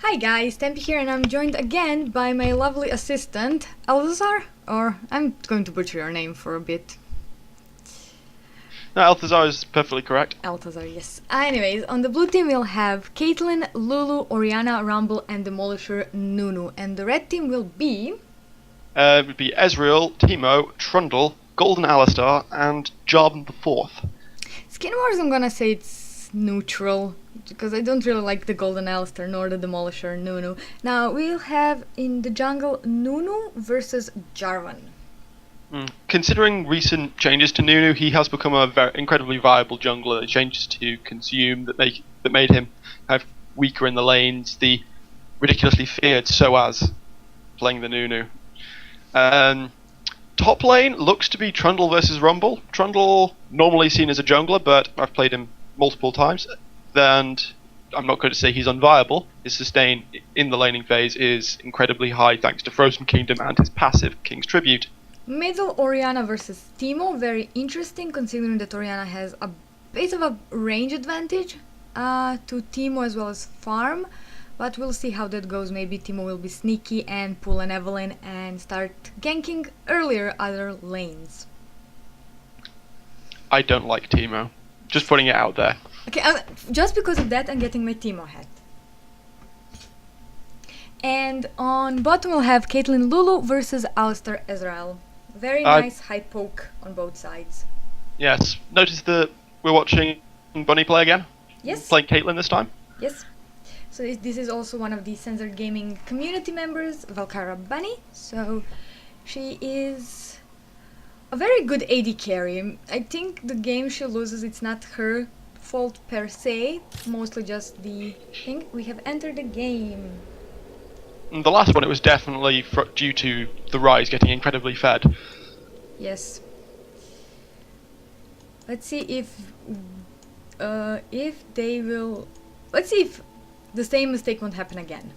Hi guys, Tempe here and I'm joined again by my lovely assistant, Elthizar, or I'm going to butcher your name for a bit. No, Elthizar is perfectly correct. Elthizar, yes. Anyways, on the blue team we'll have Caitlyn, Lulu, Oriana, Rumble and Demolisher Nunu. And the red team will be... It would be Ezreal, Teemo, Trundle, Golden Alistar, and Jarvan the Fourth. Skin Wars, I'm gonna say it's neutral, because I don't really like the Golden Alistar nor the Demolisher Nunu. Now, we'll have in the jungle Nunu versus Jarvan. Considering recent changes to Nunu, he has become a very incredibly viable jungler. The changes to consume that made him weaker in the lanes, the ridiculously feared Soaz playing the Nunu. Top lane looks to be Trundle versus Rumble. Trundle normally seen as a jungler, but I've played him multiple times, and I'm not going to say he's unviable. His sustain in the laning phase is incredibly high thanks to Frozen Kingdom and his passive King's Tribute. Middle Oriana versus Teemo, very interesting considering that Oriana has a bit of a range advantage to Teemo as well as farm, but we'll see how that goes. Maybe Teemo will be sneaky and pull an Evelynn and start ganking earlier other lanes. I don't like Teemo. Just putting it out there. Okay, just because of that I'm getting my Teemo hat. And on bottom we'll have Caitlyn Lulu versus Alistar Ezreal. Very nice high poke on both sides. Yes. Notice that we're watching Bunny play again? Yes. Playing Caitlyn this time? Yes. So this is also one of the Censored Gaming community members, Valkyra Bunny. So she is a very good AD carry. I think the game she loses, it's not her fault per se, mostly just the thing. We have entered the game. The last one, it was definitely due to the Rise getting incredibly fed. Yes. Let's see if they will. Let's see if the same mistake won't happen again.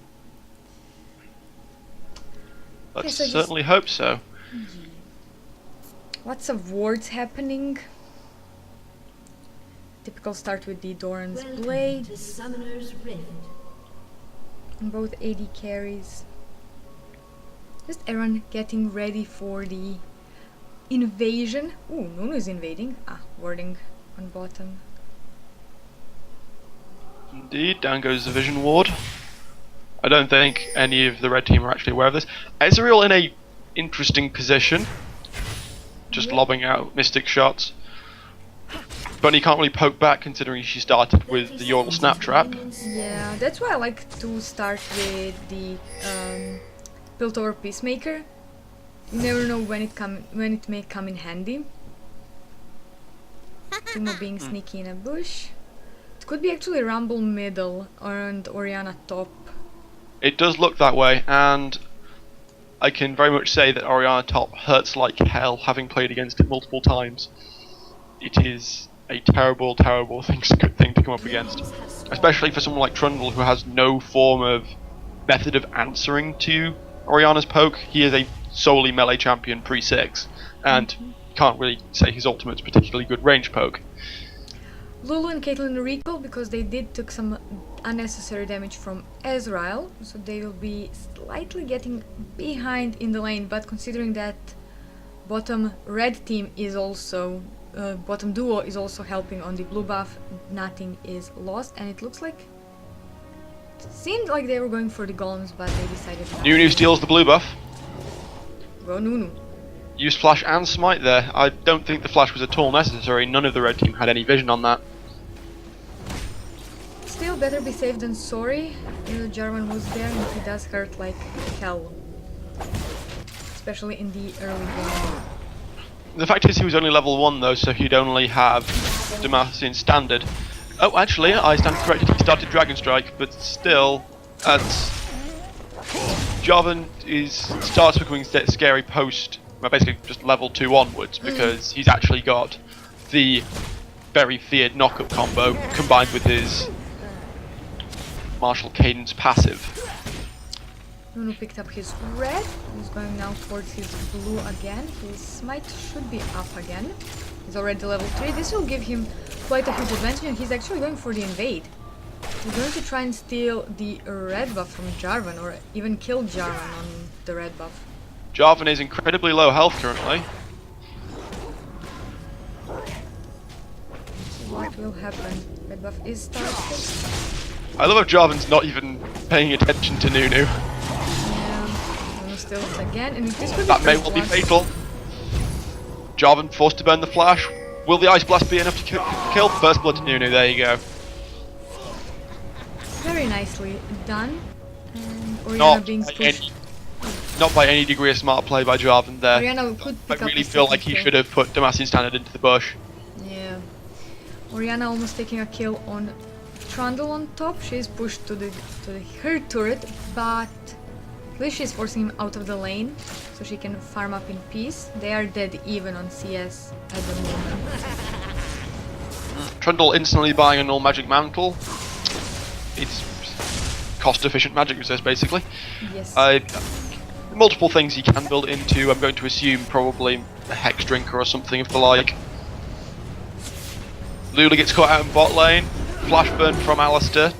Let's certainly hope so. Lots of wards happening. Typical start with the Doran's Blade. And both AD carries. Just everyone getting ready for the invasion. Ooh, Nunu is invading. Warding on bottom. Indeed, down goes the Vision Ward. I don't think any of the red team are actually aware of this. Ezreal in a interesting position. Just lobbing out mystic shots. Bunny can't really poke back considering she started with the Yordle Snap Trap. Yeah, that's why I like to start with the Piltover Peacemaker. You never know when it may come in handy. Teemo being sneaky in a bush. It could be actually Rumble middle and Oriana top. It does look that way, and I can very much say that Oriana top hurts like hell, having played against it multiple times. It is a terrible, terrible thing to come up against, especially for someone like Trundle, who has no form of method of answering to Oriana's poke. He is a solely melee champion pre-6, and can't really say his ultimate's particularly good range poke. Lulu and Caitlyn recall because they took some unnecessary damage from Ezreal, so they will be slightly getting behind in the lane, but considering that bottom red team is also bottom duo is also helping on the blue buff, nothing is lost, and it looks like it seemed like they were going for the golems, but they decided not. Nunu steals the blue buff. Go Nunu. Used flash and smite there. I don't think the flash was at all necessary. None of the red team had any vision on that. Still better be safe than sorry. Jarvan was there and he does hurt like hell, especially in the early game. The fact is he was only level 1 though, so he'd only have Demacian standard. Oh, actually, I stand corrected, he started Dragon Strike, but still, Jarvan starts becoming scary post, well, basically just level 2 onwards, because he's actually got the very feared knockup combo combined with his Martial Cadence passive. Nunu picked up his red, he's going now towards his blue again. His smite should be up again. He's already level 3, this will give him quite a huge advantage, and he's actually going for the invade. We're going to try and steal the red buff from Jarvan, or even kill Jarvan on the red buff. Jarvan is incredibly low health currently. What will happen? Red buff is started. I love how Jarvan's not even paying attention to Nunu. Yeah, Nunu steals it again, and this could That be may first well be blood. fatal. Jarvan forced to burn the flash. Will the Ice Blast be enough to kill? First blood to Nunu, there you go. Very nicely done. And Orianna being pushed. Not by any degree a smart play by Jarvan there. Orianna could I pick up really a feel like second he kill. should have put Demacian Standard into the bush. Yeah. Orianna almost taking a kill on Trundle on top. She's pushed to her turret, but at least she's forcing him out of the lane so she can farm up in peace. They are dead even on CS at the moment. Trundle instantly buying a null magic mantle. It's cost-efficient magic resist, basically. Yes. Multiple things you can build into. I'm going to assume probably a Hex Drinker or something of the like. Lula gets caught out in bot lane. Flash burn from Alistair.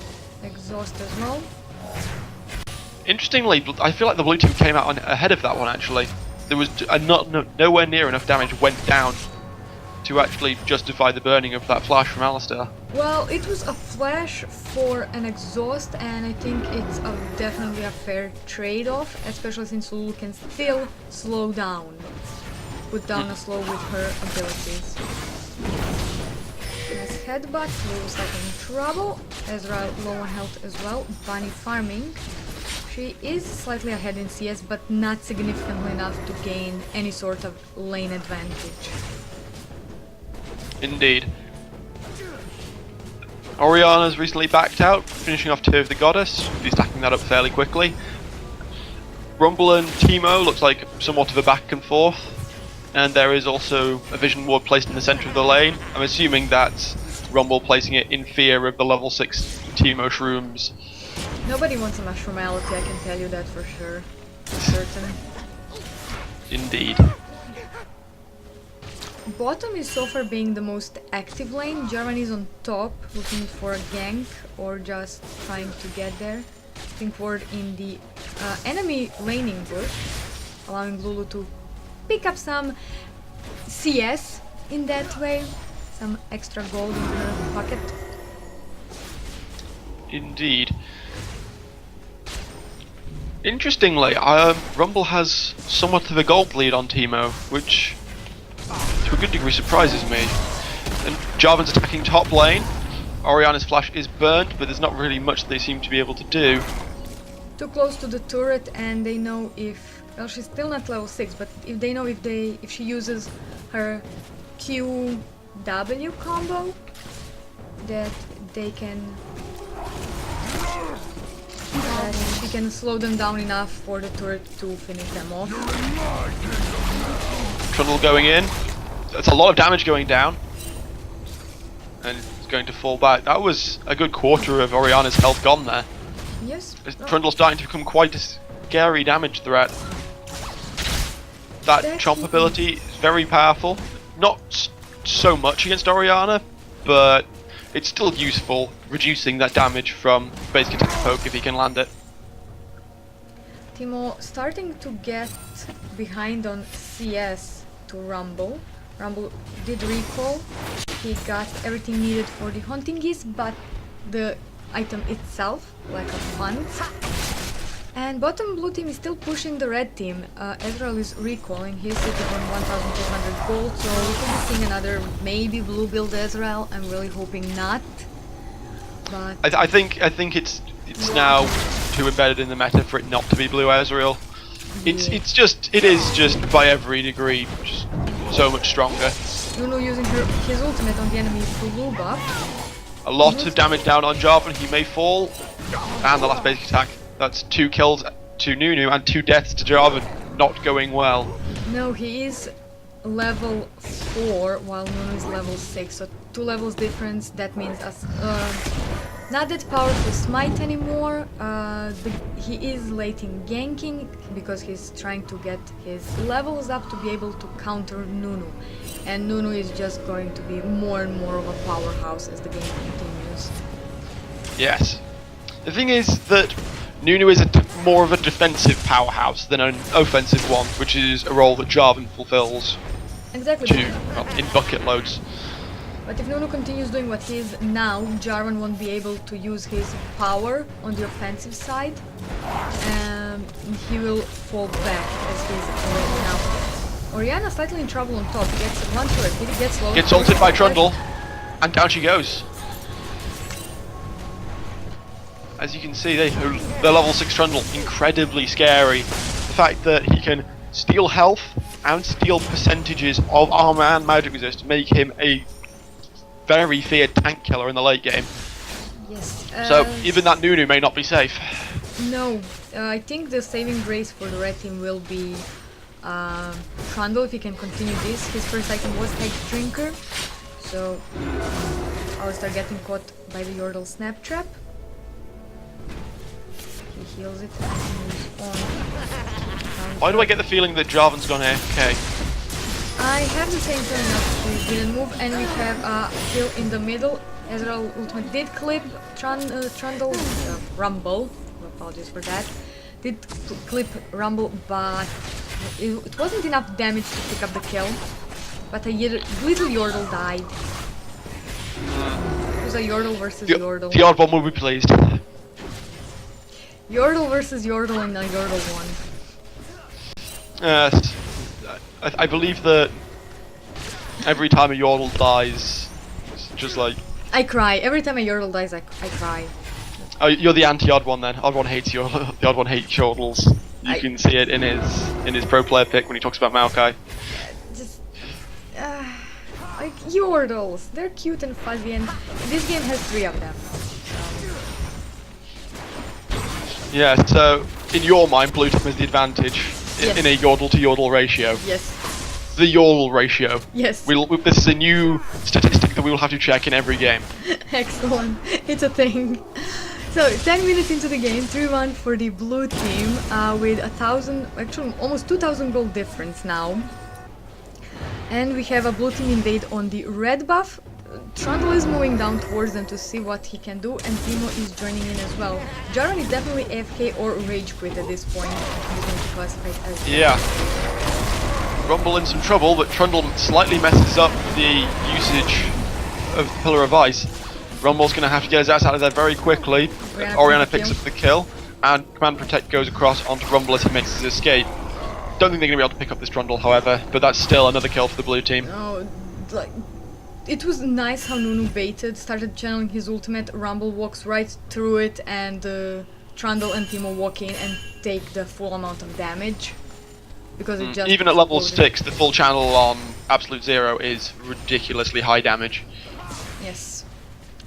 Exhaust as well. Interestingly, I feel like the blue team came out ahead of that one actually. There was nowhere near enough damage went down to actually justify the burning of that flash from Alistair. Well, it was a flash for an exhaust, and I think it's definitely a fair trade-off, especially since Lulu can still slow down. Put down a slow with her abilities. Nice headbutt, Lulu's like in trouble. Ezra low on health as well. Bunny farming. She is slightly ahead in CS, but not significantly enough to gain any sort of lane advantage. Indeed. Orianna's recently backed out, finishing off Tear of the Goddess. He's stacking that up fairly quickly. Rumble and Teemo looks like somewhat of a back and forth. And there is also a vision ward placed in the centre of the lane. I'm assuming that's Rumble placing it in fear of the level 6 Teemo shrooms. Nobody wants a mushroommality, I can tell you that for sure. For certain. Indeed. Bottom is so far being the most active lane. Jarvan is on top, looking for a gank or just trying to get there. Looking forward in the enemy laning bush, allowing Lulu to pick up some CS in that way. Some extra gold in her pocket. Indeed. Interestingly, Rumble has somewhat of a gold lead on Teemo, which to a good degree surprises me. And Jarvan's attacking top lane. Orianna's flash is burnt, but there's not really much they seem to be able to do. Too close to the turret, and they know if, well, she's still not level 6, but if they know if she uses her QW combo, that they can, that she can slow them down enough for the turret to finish them off. Trundle going in. That's a lot of damage going down. And it's going to fall back. That was a good quarter of Orianna's health gone there. Yes. Trundle's starting to become quite a scary damage threat. That chomp ability is very powerful. Not so much against Orianna, but it's still useful, reducing that damage from basic attack poke if he can land it. Teemo starting to get behind on CS to Rumble. Rumble did recall. He got everything needed for the hunting geese, but the item itself, like a punt. And bottom blue team is still pushing the red team. Ezreal is recalling. He's sitting on 1,200 gold, so we could be seeing another maybe blue build Ezreal. I'm really hoping not. But I think it's now too embedded in the meta for it not to be blue Ezreal. It is just by every degree just so much stronger. Nunu using his ultimate on the enemy blue buff. A lot of damage down on Jarvan, he may fall. And the last basic attack. That's 2 kills to Nunu and 2 deaths to Jarvan. Not going well. No, he is level 4 while Nunu is level 6, so 2 levels difference. That means not that powerful smite anymore. He is late in ganking because he's trying to get his levels up to be able to counter Nunu. And Nunu is just going to be more and more of a powerhouse as the game continues. Yes. The thing is that Nunu is more of a defensive powerhouse than an offensive one, which is a role that Jarvan fulfills Exactly. in bucket loads. But if Nunu continues doing what he is now, Jarvan won't be able to use his power on the offensive side. He will fall back as he's already now. Orianna slightly in trouble on top. He gets one turret, he gets low. Gets ulted by Trundle, and down she goes. As you can see, the level 6 Trundle, incredibly scary. The fact that he can steal health and steal percentages of armor and magic resist make him a very feared tank killer in the late game. Yes. So even that Nunu may not be safe. No, I think the saving grace for the red team will be Trundle if he can continue this. His first item was Egg Drinker, so I'll start getting caught by the Yordle Snap Trap. He heals it and moves on. Why do I get the feeling that Jarvan's gone AFK? I have the same feeling that he didn't move, and we have a kill in the middle. Ezreal ultimate did clip Trundle, Rumble. Apologies for that. Did clip Rumble, but it wasn't enough damage to pick up the kill. But a little Yordle died. It was a Yordle versus Yordle. The odd one will be pleased. Yordle versus Yordle in a Yordle one. Yes. I believe that every time a Yordle dies, it's just like... I cry. Every time a Yordle dies, I cry. Oh, you're the anti-odd one then. Odd one hates Yordle. The odd one hates Yordles. You can see it in his pro player pick when he talks about Maokai. Just... like Yordles. They're cute and fuzzy, and this game has 3 of them. Yeah, so in your mind, blue team has the advantage Yes. in a Yordle to Yordle ratio. Yes. The Yordle ratio. Yes. This is a new statistic that we will have to check in every game. Excellent. It's a thing. So 10 minutes into the game, 3-1 for the blue team, with 1,000, actually almost 2,000 gold difference now. And we have a blue team invade on the red buff. Trundle is moving down towards them to see what he can do, and Timo is joining in as well. Jarvan is definitely AFK or rage quit at this point. He's going to classify it as Yeah. Rumble in some trouble, but Trundle slightly messes up the usage of the Pillar of Ice. Rumble's going to have to get his ass out of there very quickly. Orianna picks up the kill, and Command Protect goes across onto Rumble as he makes his escape. Don't think they're going to be able to pick up this Trundle, however, but that's still another kill for the blue team. Oh, like... It was nice how Nunu baited, started channeling his ultimate, Rumble walks right through it, and Trundle and Timo walk in and take the full amount of damage. Because it just even at level exploded. 6, the full channel on Absolute Zero is ridiculously high damage. Yes,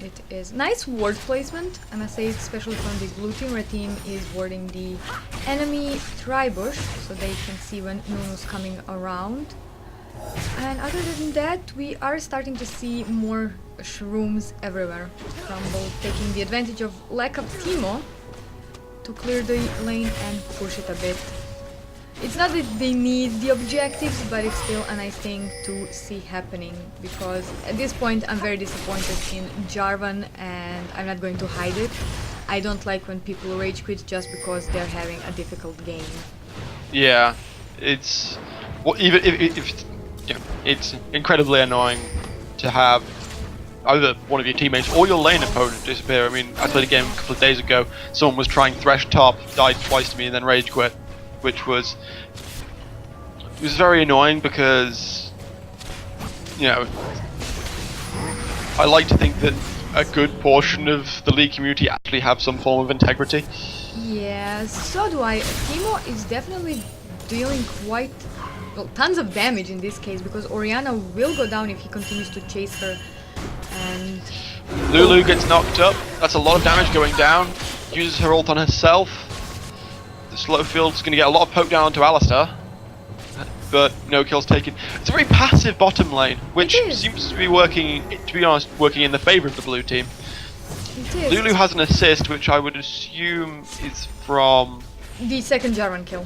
it is. Nice ward placement, I must say, especially from the blue team. Red team is warding the enemy Tribush, so they can see when Nunu's coming around. And other than that, we are starting to see more shrooms everywhere. Rumble taking the advantage of lack of Timo to clear the lane and push it a bit. It's not that they need the objectives, but it's still a nice thing to see happening, because at this point I'm very disappointed in Jarvan, and I'm not going to hide it. I don't like when people rage quit just because they're having a difficult game. Yeah, it's... Well, even if yeah, it's incredibly annoying to have either one of your teammates or your lane opponent disappear. I mean, I played a game a couple of days ago, someone was trying Thresh top, died twice to me and then rage quit, which was... It was very annoying because, you know, I like to think that a good portion of the League community actually have some form of integrity. Yes, so do I. Timo is definitely dealing quite... well, tons of damage in this case, because Orianna will go down if he continues to chase her, and... Lulu gets knocked up, that's a lot of damage going down, uses her ult on herself. The Slowfield's going to get a lot of poke down onto Alistar, but no kills taken. It's a very passive bottom lane, which seems to be working, to be honest, working in the favour of the blue team. It is. Lulu has an assist, which I would assume is from... the second Jarvan kill.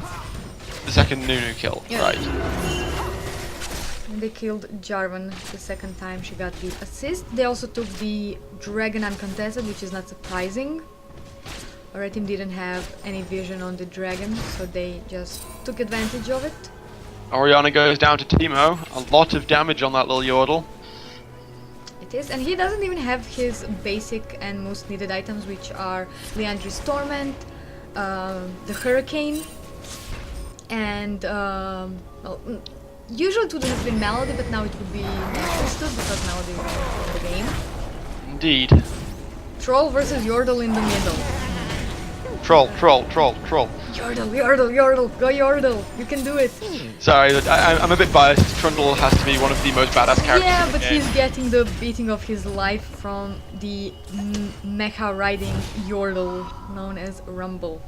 the second Nunu kill, Yeah. right. they killed Jarvan the second time she got the assist. They also took the dragon uncontested, which is not surprising. Our team didn't have any vision on the dragon, so they just took advantage of it. Orianna goes down to Teemo. A lot of damage on that little Yordle. It is, and he doesn't even have his basic and most needed items, which are Liandry's Torment, the Hurricane, and well, usually it would have been Melody, but now it would be Nestor because Melody is in the game. Indeed. Troll versus Yordle in the middle. Troll. Yordle, go Yordle, you can do it. Sorry, I'm a bit biased. Trundle has to be one of the most badass characters Yeah, in the but game. he's getting the beating of his life from the mecha riding Yordle known as Rumble.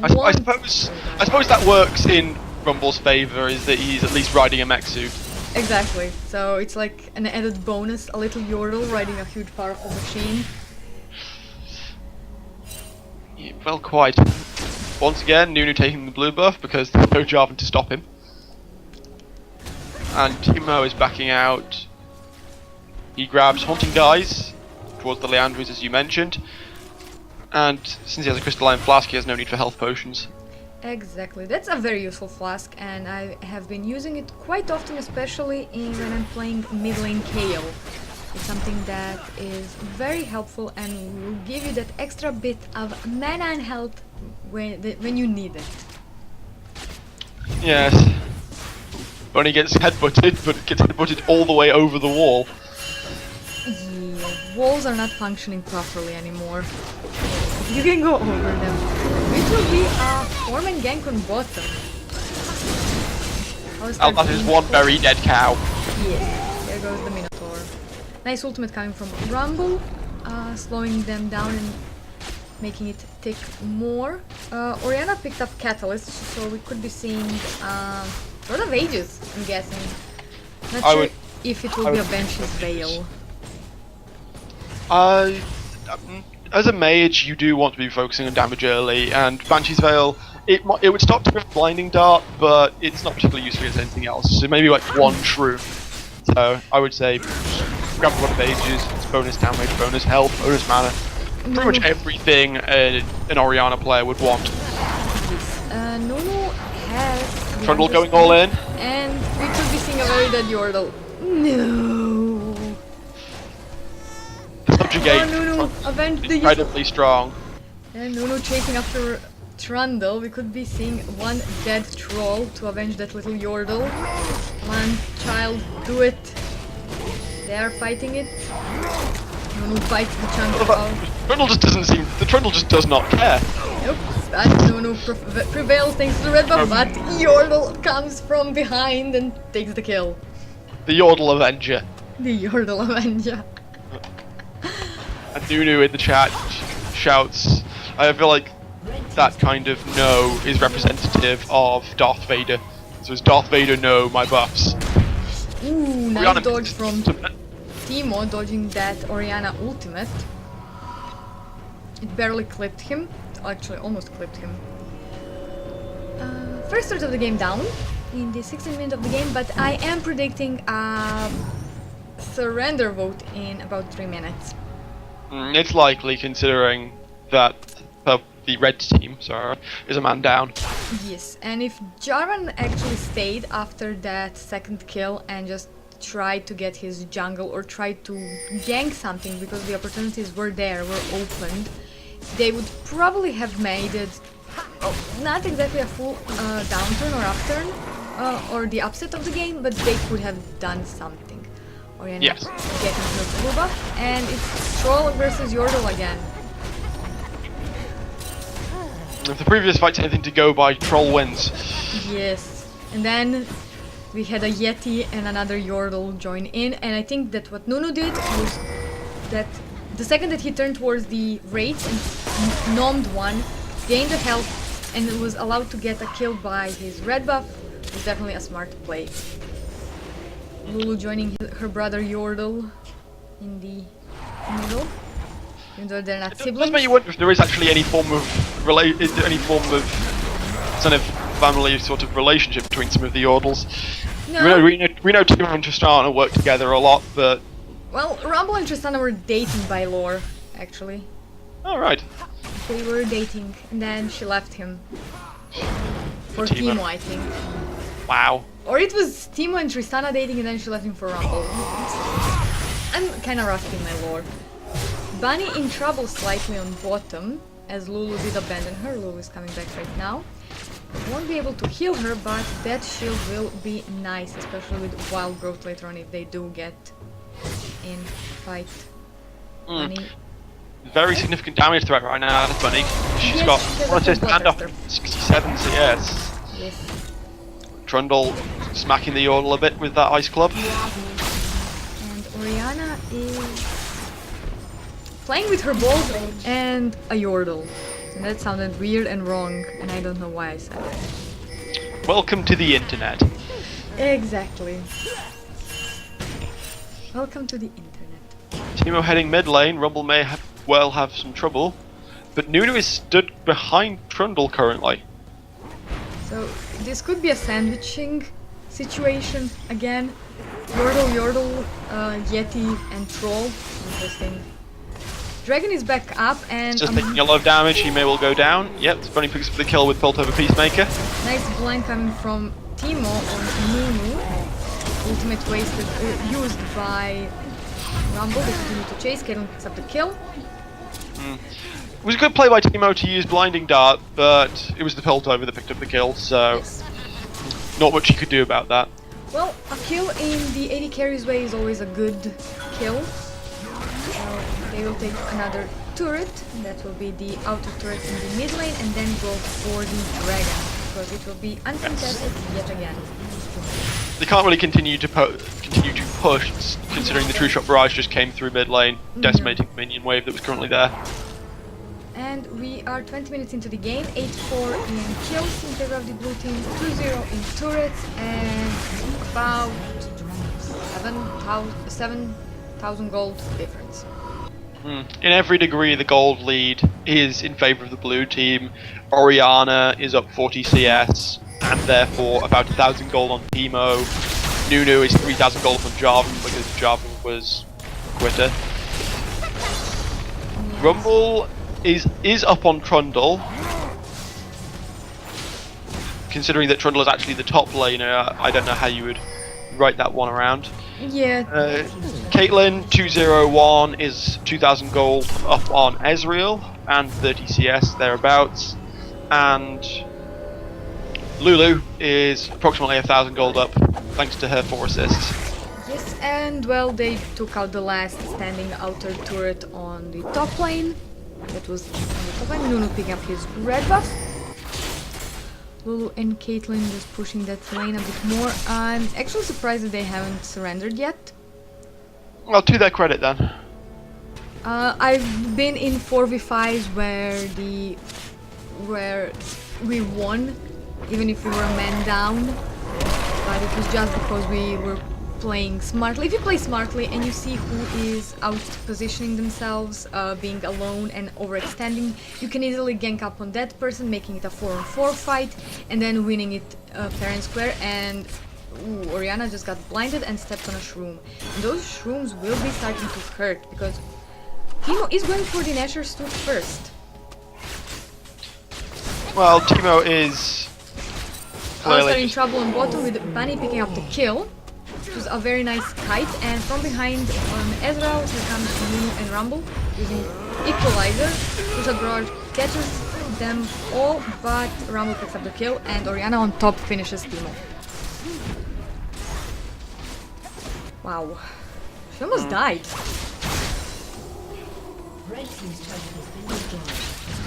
I suppose that works in Rumble's favour, is that he's at least riding a mech suit. Exactly. So it's like an added bonus, a little Yordle riding a huge powerful machine. Yeah, well, quite. Once again, Nunu taking the blue buff because there's no Jarvan to stop him. And Teemo is backing out. He grabs Haunting Guys towards the Leandries, as you mentioned. And since he has a crystalline flask, he has no need for health potions. Exactly. That's a very useful flask, and I have been using it quite often, especially when I'm playing mid lane KO. It's something that is very helpful and will give you that extra bit of mana and health when you need it. Yes. Only gets headbutted, but it gets headbutted all the way over the wall. Yeah, walls are not functioning properly anymore. You can go over them. It will be a 4-man gank on bottom. That is one very dead cow. Yeah, there goes the Minotaur. Nice ultimate coming from Rumble, slowing them down and making it tick more. Orianna picked up Catalyst, so we could be seeing sort of Aegis, I'm guessing. Not sure if it will be a Banshee's Veil. As a mage, you do want to be focusing on damage early, and Banshee's Veil, it would stop to a Blinding Dart, but it's not particularly useful as anything else, so maybe like one shroom. So I would say grab one of Aegis, it's bonus damage, bonus health, bonus mana. Pretty much everything an Orianna player would want. Nunu has... Trundle going all in. And we could be seeing a very dead Yordle. No! The subjugate Nunu, avenge the incredibly strong. And Nunu chasing after Trundle. We could be seeing one dead troll to avenge that little Yordle. One child, do it. They are fighting it. Nunu bites the chunk off. Trundle just doesn't seem... The Trundle just does not care. Nope, but Nunu prevails thanks to the red buff, but Yordle comes from behind and takes the kill. The Yordle Avenger. The Yordle Avenger. And Nunu in the chat shouts, I feel like that kind of no is representative of Darth Vader. So it's Darth Vader, no, my buffs. Ooh, nice dodge from Teemo, dodging that Orianna ultimate. It barely clipped him. Actually, almost clipped him. First start of the game down in the 16th minute of the game, but I am predicting a surrender vote in about 3 minutes. It's likely, considering that the red team, is a man down. Yes, and if Jarvan actually stayed after that second kill and just tried to get his jungle or tried to gank something because the opportunities were there, were opened, they would probably have made it not exactly a full downturn or upturn or the upset of the game, but they could have done something. Orianna yes. Getting her blue buff, and it's Troll versus Yordle again. If the previous fight's anything to go by, Troll wins. Yes, and then we had a Yeti and another Yordle join in, and I think that what Nunu did was that the second that he turned towards the Wraith and nommed one, gained the health, and was allowed to get a kill by his red buff, was definitely a smart play. Lulu joining her brother Yordle in the middle, even though they're not siblings. It does make you wonder if there is actually any form of sort of family sort of relationship between some of the Yordles. No. We know Timo and Tristana work together a lot, but... Well, Rumble and Tristana were dating by lore, actually. Oh, right. They were dating, and then she left him. For Timo. Timo, I think. Wow. Or it was Timo and Tristana dating, and then she left him for Rumble. I'm kinda rusty in my lore. Bunny in trouble slightly on bottom, as Lulu did abandon her. Lulu is coming back right now. Won't be able to heal her, but that shield will be nice, especially with wild growth later on if they do get in fight. Bunny. Very significant damage threat right now, that's Bunny. She's Yes, got she has one a assist full and bloodthirster. 67 CS. Yes. Trundle smacking the yordle a bit with that ice club. And Oriana is playing with her balls and a yordle. And that sounded weird and wrong, and I don't know why I said it. Welcome to the internet. Exactly. Welcome to the internet. Timo heading mid lane. Rumble may have some trouble, but Nunu is stood behind Trundle currently. So this could be a sandwiching situation again. Yordle, Yeti, and Troll. Interesting. Dragon is back up and Just taking a lot of damage, he may well go down. Yep, Bunny picks up the kill with Piltover Peacemaker. nice blind coming from Timo on Nunu. Ultimate wasted, used by Rumble. They continue to chase. Caitlyn picks up the kill. It was a good play by Timo to use Blinding Dart, but it was the Piltover that picked up the kill, so Yes. not much he could do about that. Well, a kill in the AD carries way is always a good kill. So they will take another turret, and that will be the outer turret in the mid lane, and then go for the dragon, because it will be uncontested yet again. They can't really continue to push, considering the True Shot Barrage just came through mid lane, decimating the minion wave that was currently there. And we are 20 minutes into the game, 8-4 in kills in favor of the blue team, 2-0 in turrets, and about 7,000 gold difference. In every degree, the gold lead is in favor of the blue team. Oriana is up 40 CS, and therefore about 1,000 gold on Timo. Nunu is 3,000 gold from Jarvan because Jarvan was a quitter. Rumble is up on Trundle. Considering that Trundle is actually the top laner, I don't know how you would write that one around. Yeah. Caitlyn 201 is 2,000 gold up on Ezreal and 30 CS thereabouts, and Lulu is approximately 1,000 gold up thanks to her 4 assists. Yes, and well, they took out the last standing outer turret on the top lane. That was on the top lane. Nunu picking up his red buff. Lulu and Caitlyn just pushing that lane a bit more. I'm actually surprised that they haven't surrendered yet. Well, to their credit then. I've been in 4v5s where we won, even if we were a man down, but it was just because we were playing smartly. If you play smartly and you see who is out positioning themselves, being alone and overextending, you can easily gank up on that person, making it a 4-on-4 fight, and then winning it fair and square. And Oriana just got blinded and stepped on a shroom. And those shrooms will be starting to hurt, because Timo is going for the Nashor's Tooth first. Well, Timo is Also clearly in trouble on bottom with Bunny picking up the kill. It was a very nice kite, and from behind on Ezreal here comes Nunu and Rumble using Equalizer. Pusha Barrage catches them all, but Rumble picks up the kill, and Oriana on top finishes Timo. Wow. She almost died.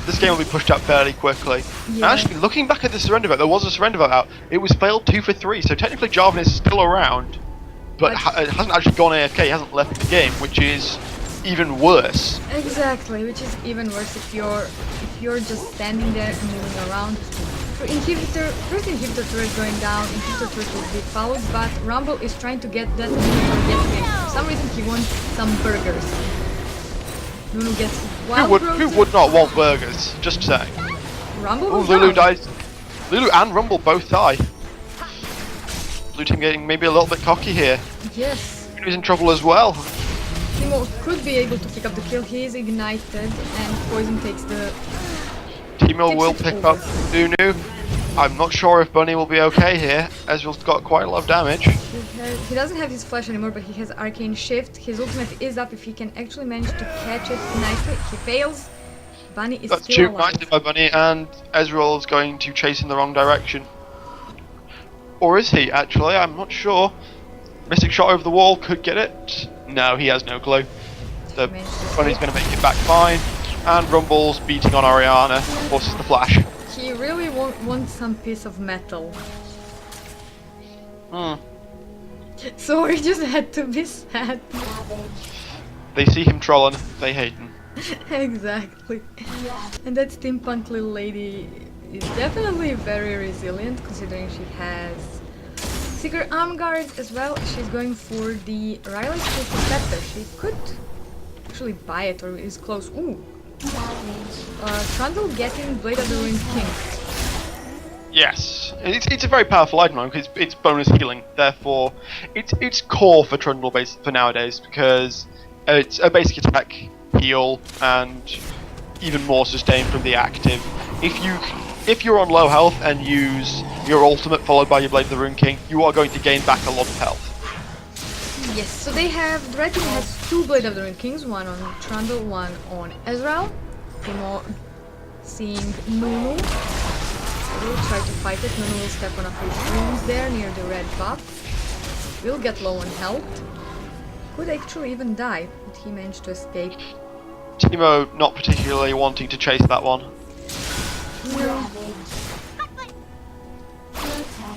this game will be pushed out fairly quickly. Yeah. Actually, looking back at the surrender vote, there was a surrender vote out. It was failed 2 for 3, so technically Jarvan is still around, but it hasn't actually gone AFK, hasn't left the game, which is even worse. Exactly, which is even worse if you're just standing there and moving around. For inhibitor, first inhibitor turret going down, inhibitor turret will be followed, but Rumble is trying to get that inhibitor yet again. For some reason he wants some burgers. Nunu gets wild Who would not want burgers? Just saying. Rumble Oh, goes Lulu down. dies. Lulu and Rumble both die. Blue team getting maybe a little bit cocky here. Yes. He's in trouble as well. Timo could be able to pick up the kill. He is ignited, and Poison takes the. Timo will pick up Nunu. I'm not sure if Bunny will be okay here. Ezreal's got quite a lot of damage. He doesn't have his flash anymore, but he has Arcane Shift. His ultimate is up if he can actually manage to catch it nicely. He fails. Bunny is That's still too alive. nicely by Bunny, and Ezreal is going to chase in the wrong direction. Or is he, actually? I'm not sure. Mystic shot over the wall, could get it. No, he has no clue. The Bunny's going to make it back fine. And Rumble's beating on Orianna, forces the flash. He really wants some piece of metal. So he just had to be sad. They see him trolling, they hate him. Exactly. And that steampunk little lady is definitely very resilient, considering she has Secret Arm Guard as well. She's going for the Riley's Crystal Scepter. She could actually buy it, or is close. Ooh. Trundle getting Blade of the Ruined King. Yes, it's a very powerful item because it's bonus healing. Therefore, it's core for Trundle for nowadays because it's a basic attack, heal, and even more sustain from the active. If you're on low health and use your ultimate followed by your Blade of the Ruined King, you are going to gain back a lot of health. Yes, so the red team has 2 Blade of the Ruined Kings, one on Trundle, one on Ezreal. Timo seeing Nunu. Will try to fight it. Nunu will step on a few runes there near the red buff. Will get low on health. Could actually even die, but he managed to escape. Timo not particularly wanting to chase that one. No.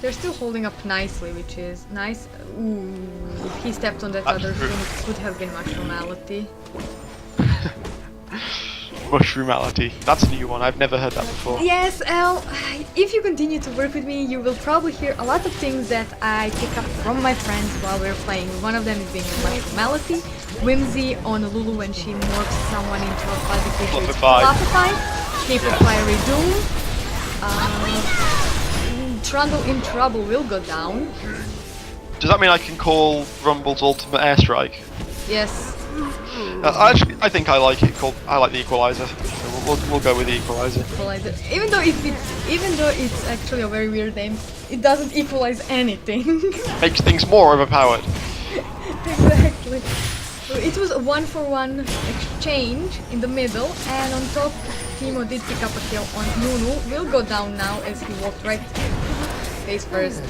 They're still holding up nicely, which is nice. Ooh, he stepped on that other rune. It could have been Mushroommality. Mushroommality. That's a new one. I've never heard that before. Yes, El. If you continue to work with me, you will probably hear a lot of things that I pick up from my friends while we're playing. One of them is being Mushroommality. Whimsy on Lulu when she morphs someone into a fuzzy creature. Fluffify. Cape of Fiery Doom. Trundle in Trouble will go down. Does that mean I can call Rumble's ultimate airstrike? Yes. Actually, I think I like it. I like the equalizer. So we'll go with the equalizer. Even though it's actually a very weird name, it doesn't equalize anything. Makes things more overpowered. Exactly. So it was a 1-for-1 exchange in the middle, and on top, Timo did pick up a kill on Nunu. Will go down now as he walked right face first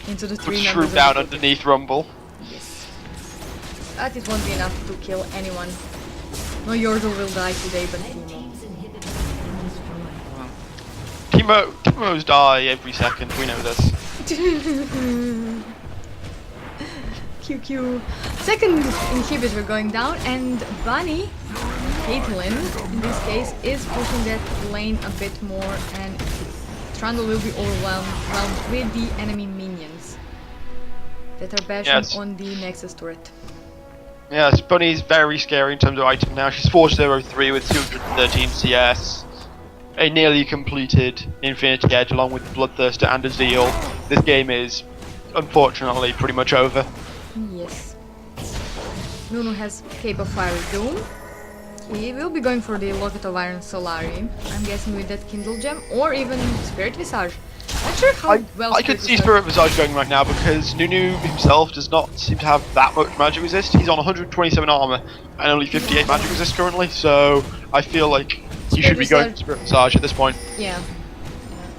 into the 3 Shroom numbers. Down underneath Rumble. But it won't be enough to kill anyone. No Yordle will die today, but Timo. Timos die every second, we know this. QQ. Second inhibitor going down, and Bunny, Caitlyn, in this case, is pushing that lane a bit more, and Trundle will be overwhelmed with the enemy minions that are bashing on the Nexus turret. Yes, Bunny's very scary in terms of item now. She's 403 with 213 CS. A nearly completed Infinity Edge along with Bloodthirster and a Zeal. This game is, unfortunately, pretty much over. Yes. Nunu has Cape of Fiery Doom. He will be going for the Locket of Iron Solari. I'm guessing with that Kindle Gem, or even Spirit Visage. Not sure how well I could see Spirit Visage going right now because Nunu himself does not seem to have that much magic resist. He's on 127 armor and only 58 magic resist currently, so I feel like he should be going for Spirit Visage at this point. Yeah.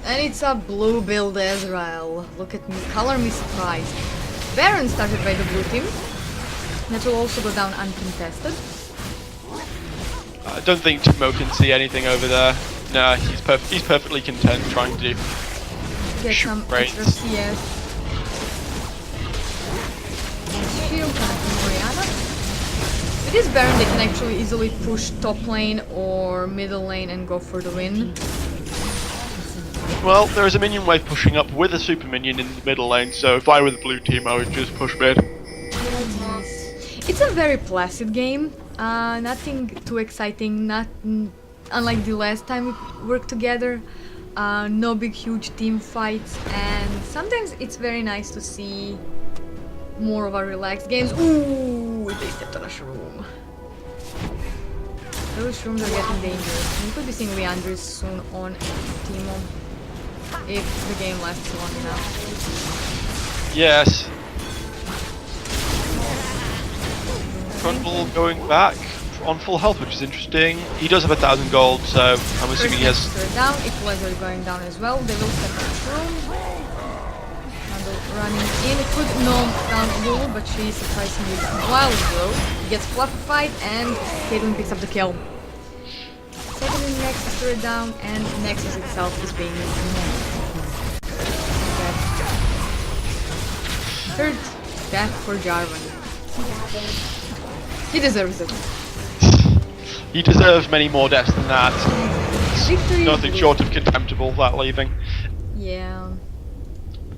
And it's a blue build Ezreal. Look at me, color me surprised. Baron started by the blue team. That will also go down uncontested. I don't think Timo can see anything over there. No, he's perfectly content trying to get some extra CS. Shield from Orianna. With this Baron they can actually easily push top lane or middle lane and go for the win. Well, there is a minion wave pushing up with a super minion in the middle lane, so if I were the blue team I would just push mid. It's a very placid game. Nothing too exciting, not unlike the last time we worked together. no big huge team fights, and sometimes it's very nice to see more of our relaxed games. Ooh, they stepped on a shroom. Those shrooms are getting dangerous. We could be seeing Leandris soon on Timo if the game lasts long enough. Yes. Trundle going back on full health, which is interesting. He does have 1,000 gold, so I'm assuming he has. First down. Elthizar going down as well. They will step on shroom. Trundle running in. It could knock down Lulu, but she's surprisingly wild though. Gets fluffified and Caitlyn picks up the kill. Second in Nexus turret down, and Nexus itself is being moved. Third death for Jarvan. He deserves it. He deserves many more deaths than that. Victory. Nothing short of contemptible, that leaving. Yeah.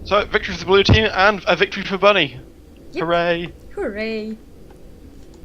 So, victory for the blue team and a victory for Bunny. Yep. Hooray! Hooray.